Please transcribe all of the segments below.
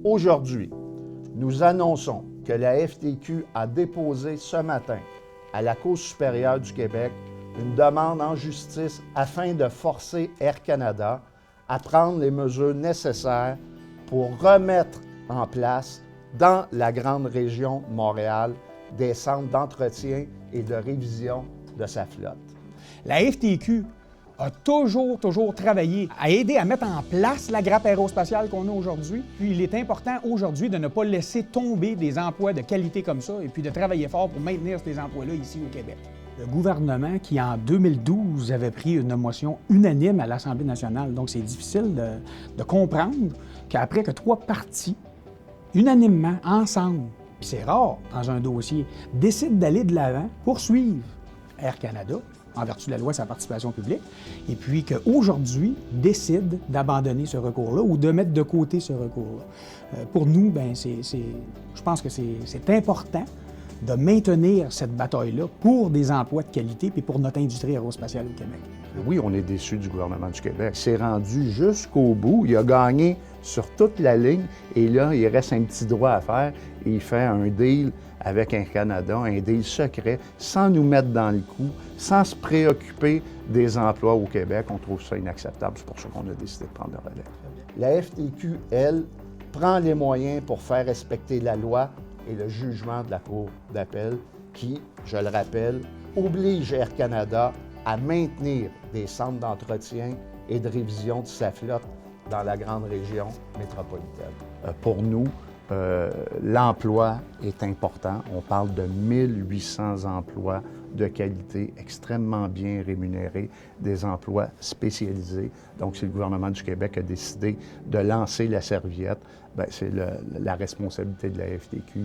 Aujourd'hui, nous annonçons que la FTQ a déposé ce matin à la Cour supérieure du Québec une demande en justice afin de forcer Air Canada à prendre les mesures nécessaires pour remettre en place dans la grande région de Montréal des centres d'entretien et de révision de sa flotte. La FTQ a toujours travaillé à aider à mettre en place la grappe aérospatiale qu'on a aujourd'hui. Puis il est important aujourd'hui de ne pas laisser tomber des emplois de qualité comme ça et puis de travailler fort pour maintenir ces emplois-là ici au Québec. Le gouvernement qui, en 2012, avait pris une motion unanime à l'Assemblée nationale. Donc c'est difficile de comprendre qu'après que 3 partis, unanimement, ensemble, puis c'est rare dans un dossier, décident d'aller de l'avant, poursuivre Air Canada, en vertu de la loi sur la participation publique, et puis qu'aujourd'hui décide d'abandonner ce recours-là ou de mettre de côté ce recours-là. Pour nous, je pense que c'est important de maintenir cette bataille-là pour des emplois de qualité et pour notre industrie aérospatiale au Québec. Oui, on est déçus du gouvernement du Québec. Il s'est rendu jusqu'au bout. Il a gagné sur toute la ligne et là, il reste un petit droit à faire et il fait un deal avec Air Canada, un deal secret, sans nous mettre dans le coup, sans se préoccuper des emplois au Québec. On trouve ça inacceptable. C'est pour ça qu'on a décidé de prendre le relais. La FTQ, elle, prend les moyens pour faire respecter la loi et le jugement de la Cour d'appel qui, je le rappelle, oblige Air Canada à maintenir des centres d'entretien et de révision de sa flotte dans la grande région métropolitaine. Pour nous, l'emploi est important. On parle de 1800 emplois de qualité extrêmement bien rémunérés, des emplois spécialisés. Donc, si le gouvernement du Québec a décidé de lancer la serviette, c'est la responsabilité de la FTQ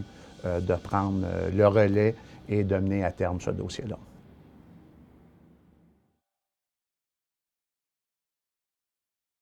de prendre le relais et de mener à terme ce dossier-là.